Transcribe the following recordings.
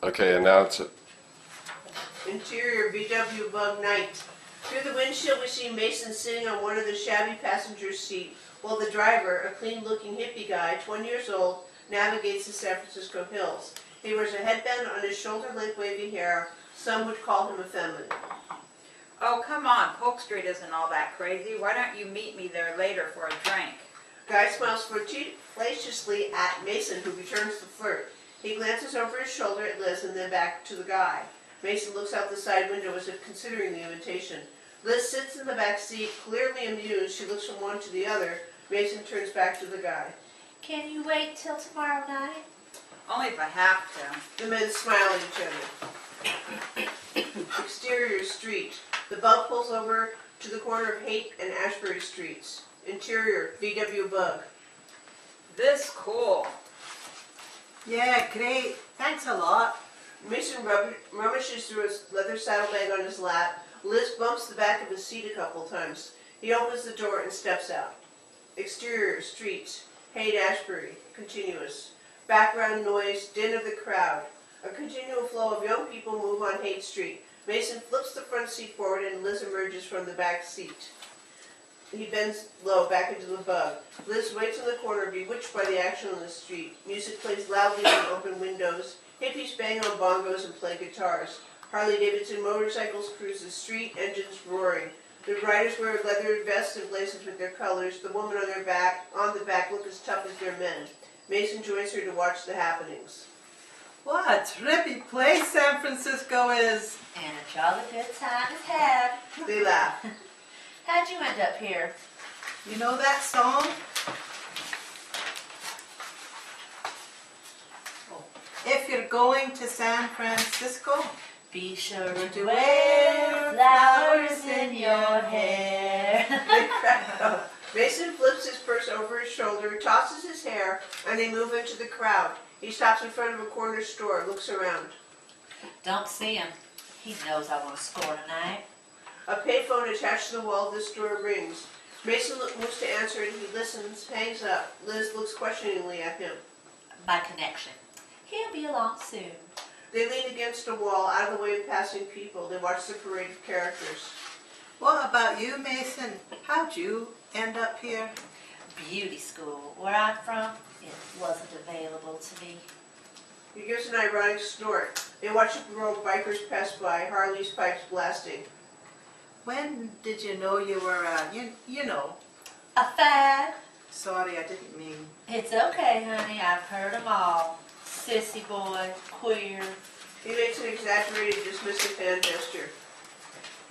Okay, announce it. Interior VW Bug Night. Through the windshield we see Mason sitting on one of the shabby passenger seat, while the driver, a clean-looking hippie guy, 20 years old, navigates the San Francisco hills. He wears a headband on his shoulder-length wavy hair. Some would call him effeminate. Oh, come on. Polk Street isn't all that crazy. Why don't you meet me there later for a drink? Guy smiles flagelliously at Mason, who returns the flirt. He glances over his shoulder at Liz and then back to the guy. Mason looks out the side window as if considering the invitation. Liz sits in the back seat, clearly amused. She looks from one to the other. Mason turns back to the guy. Can you wait till tomorrow night? Only if I have to. The men smile at each other. Exterior street. The Bug pulls over to the corner of Haight and Ashbury streets. Interior, VW Bug. This cool. Yeah, great. Thanks a lot. Mason rummages through his leather saddlebag on his lap. Liz bumps the back of his seat a couple times. He opens the door and steps out. Exterior, streets. Haight, Ashbury. Continuous. Background noise, din of the crowd. A continual flow of young people move on Haight Street. Mason flips the front seat forward and Liz emerges from the back seat. He bends low back into the Bug. Liz waits in the corner, bewitched by the action on the street. Music plays loudly from open windows. Hippies bang on bongos and play guitars. Harley-Davidson motorcycles cruise the street, engines roaring. The riders wear leather vests and blazers with their colors. The women on the back look as tough as their men. Mason joins her to watch the happenings. What a trippy place San Francisco is. And a jolly good time is had. They laugh. How'd you end up here? You know that song? If you're going to San Francisco, Be sure to wear flowers in your hair. They crack up. Mason flips his purse over his shoulder, tosses his hair, and they move into the crowd. He stops in front of a corner store, looks around. Don't see him. He knows I want to score tonight. A payphone attached to the wall of the store rings. Mason moves to answer it. He listens, hangs up. Liz looks questioningly at him. My connection. He'll be along soon. They lean against a wall, out of the way of passing people. They watch the parade of characters. what about you, Mason? How'd you end up here? Beauty school. Where I'm from, it wasn't available to me. He gives an ironic snort. They watch a row of bikers pass by, Harley's pipes blasting. When did you know you were, you know? A fad? Sorry, I didn't mean. It's okay, honey. I've heard them all. Sissy boy, queer. He makes an exaggerated, dismissive hand gesture.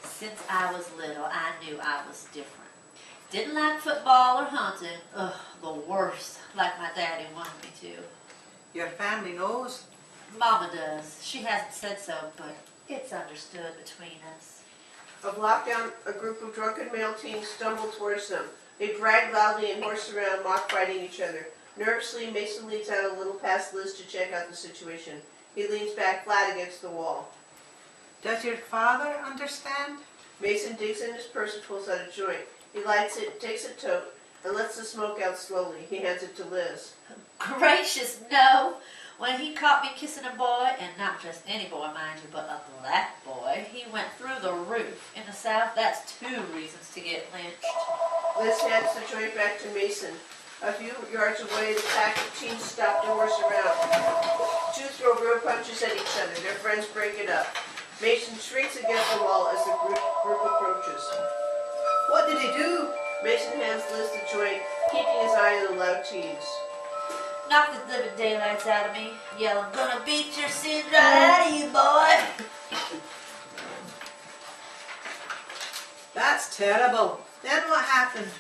Since I was little, I knew I was different. Didn't like football or hunting. Ugh, the worst, like my daddy wanted me to. Your family knows? Mama does. She hasn't said so, but it's understood between us. A block down, a group of drunken male teens stumble towards them. They brag loudly and horse around, mock-fighting each other. Nervously, Mason leans out a little past Liz to check out the situation. He leans back flat against the wall. Does your father understand? Mason digs in his purse and pulls out a joint. He lights it, takes a toke, and lets the smoke out slowly. He hands it to Liz. Gracious, no! When he caught me kissing a boy, and not just any boy, mind you, but a black boy, he went through the roof. In the South, that's 2 reasons to get lynched. Liz hands the joint back to Mason. A few yards away, the pack of teens stop to horse around. 2 throw real punches at each other. Their friends break it up. Mason shrinks against the wall as the group approaches. What did he do? Mason hands Liz the joint, keeping his eye on the loud teens. Knocked the living daylights out of me, yelling, "Gonna beat your sins right out of you, boy!" That's terrible. Then what happened?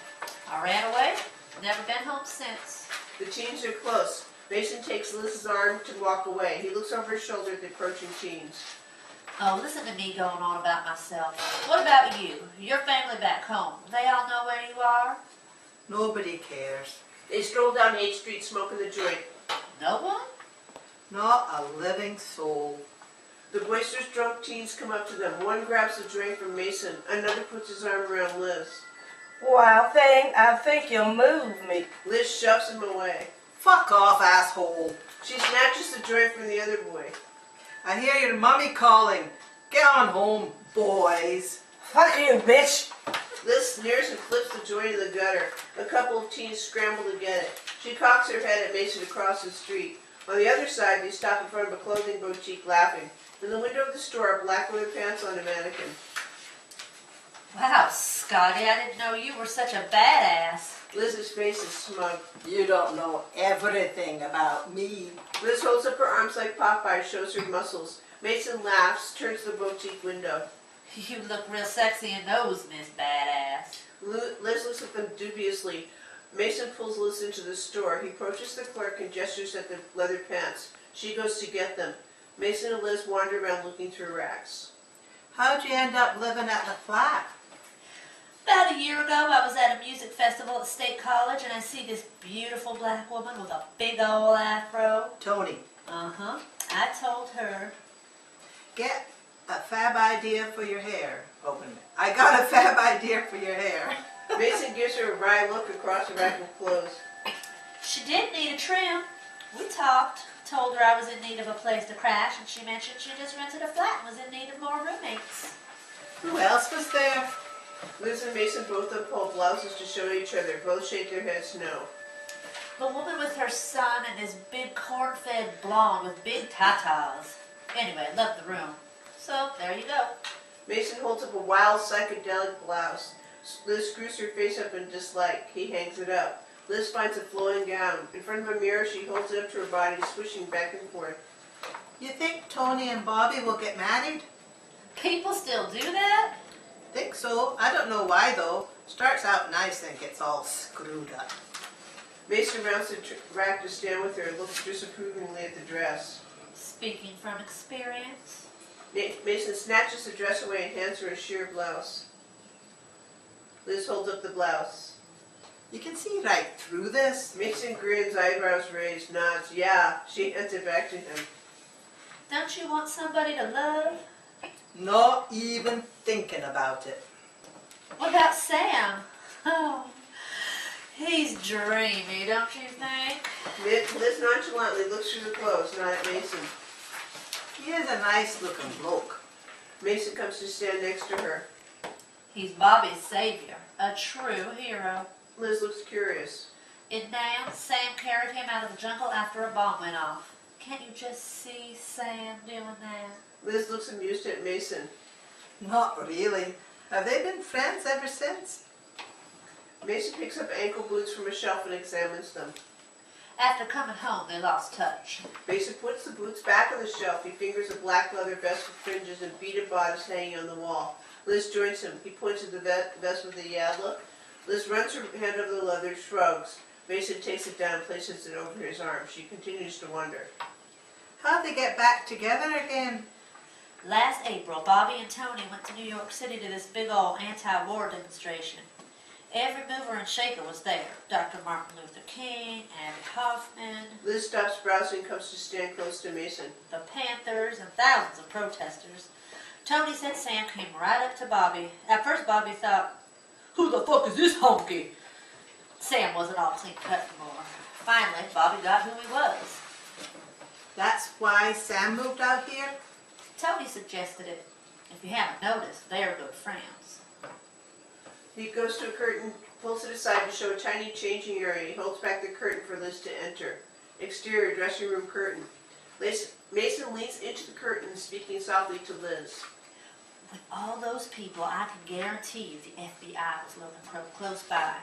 I ran away. Never been home since. The teens are close. Mason takes Liz's arm to walk away. He looks over his shoulder at the approaching teens. Oh, listen to me going on about myself. What about you? Your family back home. They all know where you are? Nobody cares. They stroll down Haight Street smoking the joint. No one? Not a living soul. The boisterous drunk teens come up to them. One grabs the joint from Mason. Another puts his arm around Liz. Why, I think you'll move me. Liz shoves him away. Fuck off, asshole. She snatches the joint from the other boy. I hear your mommy calling. Get on home, boys. Fuck you, bitch. Liz sneers and flips the joint in the gutter. A couple of teens scramble to get it. She cocks her head at Mason across the street. On the other side, they stop in front of a clothing boutique laughing. In the window of the store are black leather pants on a mannequin. Wow, Scotty, I didn't know you were such a badass. Liz's face is smug. You don't know everything about me. Liz holds up her arms like Popeye, shows her muscles. Mason laughs, turns to the boutique window. You look real sexy in those, Miss Badass. Liz looks at them dubiously. Mason pulls Liz into the store. He approaches the clerk and gestures at the leather pants. She goes to get them. Mason and Liz wander around looking through racks. How'd you end up living at the flat? About a year ago, I was at a music festival at State College, and I see this beautiful black woman with a big old afro. Tony, Uh-huh. I told her. get a fab idea for your hair. Open it. I got a fab idea for your hair. Mason gives her a wry look across the rack of clothes. She did need a trim. We talked. Told her I was in need of a place to crash, and she mentioned she just rented a flat and was in need of more roommates. Who else was there? Liz and Mason both uphold blouses to show each other. Both shake their heads no. The woman with her son and this big corn-fed blonde with big tatas. Anyway, I loved the room. So, there you go. Mason holds up a wild psychedelic blouse. Liz screws her face up in dislike. He hangs it up. Liz finds a flowing gown. In front of a mirror, she holds it up to her body, swishing back and forth. You think Tony and Bobby will get married? People still do that? Think so. I don't know why though. Starts out nice and gets all screwed up. Mason rounds the rack to stand with her and looks disapprovingly at the dress. Speaking from experience. Mason snatches the dress away and hands her a sheer blouse. Liz holds up the blouse. You can see right through this. Mason grins, eyebrows raised, nods. Yeah, she hands it back to him. Don't you want somebody to love? Not even thinking about it. What about Sam? Oh, he's dreamy, don't you think? Liz nonchalantly looks through the clothes, not at Mason. He is a nice looking bloke. Mason comes to stand next to her. He's Bobby's savior, a true hero. Liz looks curious. In Nam, Sam carried him out of the jungle after a bomb went off. Can't you just see Sam doing that? Liz looks amused at Mason. Not really. Have they been friends ever since? Mason picks up ankle boots from a shelf and examines them. After coming home, they lost touch. Mason puts the boots back on the shelf. He fingers a black leather vest with fringes and beaded bodice hanging on the wall. Liz joins him. He points to the vest with a yeah look. Liz runs her hand over the leather, shrugs. Mason takes it down and places it over his arm. She continues to wonder. How'd they get back together again? Last April, Bobby and Tony went to New York City to this big old anti-war demonstration. Every mover and shaker was there. Dr. Martin Luther King, Abby Hoffman, Liz stops browsing and comes to stand close to Mason. the Panthers, and thousands of protesters. Tony said Sam came right up to Bobby. At first, Bobby thought, "Who the fuck is this honky?" Sam wasn't all clean cut anymore. Finally, Bobby got who he was. That's why Sam moved out here? Tony suggested it. If you haven't noticed, they're good friends. He goes to a curtain, pulls it aside to show a tiny changing area. He holds back the curtain for Liz to enter. Exterior dressing room curtain. Mason leans into the curtain, speaking softly to Liz. With all those people, I can guarantee you the FBI was looking close by.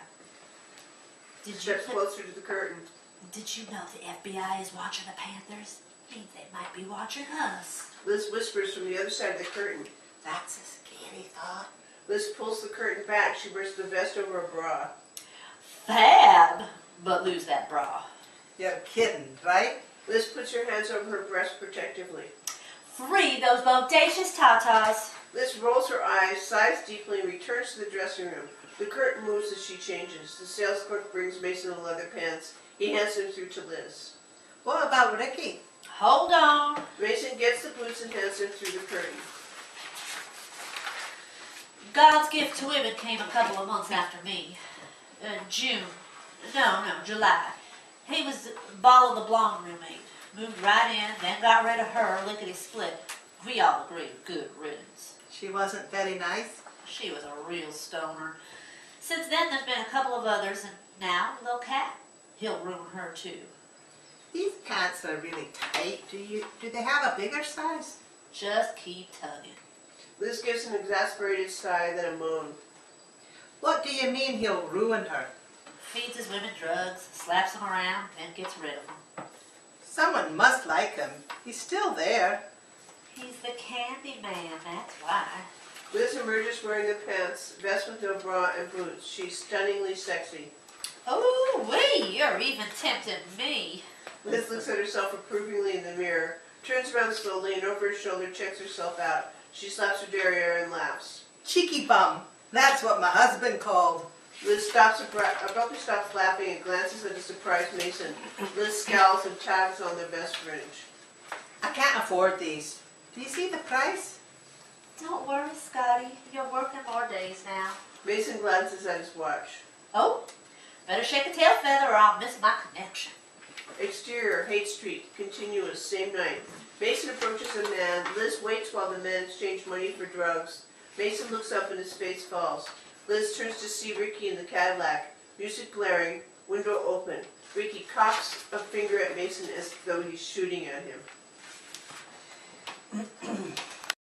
Did you Closer to the curtain. Did you know the FBI is watching the Panthers? Means they might be watching us. Liz whispers from the other side of the curtain. That's a scary thought. Liz pulls the curtain back. She wears the vest over a bra. Fab! But lose that bra. You're kidding, right? Liz puts her hands over her breast protectively. Free those bodacious tatas. Liz rolls her eyes, sighs deeply, and returns to the dressing room. The curtain moves as she changes. The sales clerk brings Mason the leather pants. He hands them through to Liz. What about Ricky? Hold on. Mason gets the boots and hands them through the curtain. God's gift to women came a couple of months after me. July. He was Ball of the blonde roommate. moved right in, then got rid of her, lickety-split. We all agreed, good riddance. She wasn't very nice. She was a real stoner. Since then, there's been a couple of others, and now, little Cat. He'll ruin her, too. These pants are really tight. Do they have a bigger size? Just keep tugging. Liz gives an exasperated sigh, then a moan. What do you mean he'll ruin her? Feeds his women drugs, slaps them around, then gets rid of them. Someone must like him. He's still there. He's the candy man, that's why. Liz emerges wearing the pants, vest with no bra, and boots. She's stunningly sexy. Oh, wee, you're even tempting me. Liz looks at herself approvingly in the mirror, turns around slowly, and over her shoulder checks herself out. She slaps her derriere and laughs. Cheeky bum. That's what my husband called. Liz abruptly stops laughing and glances at the surprised Mason. Liz scowls and tags on the vest fringe. I can't afford these. Do you see the price? Don't worry, Scotty. You're working more days now. Mason glances at his watch. Oh, better shake a tail feather or I'll miss my connection. Exterior, Haight Street, continuous, same night. Mason approaches a man. Liz waits while the men exchange money for drugs. Mason looks up and his face falls. Liz turns to see Ricky in the Cadillac. Music blaring, window open. Ricky cocks a finger at Mason as though he's shooting at him.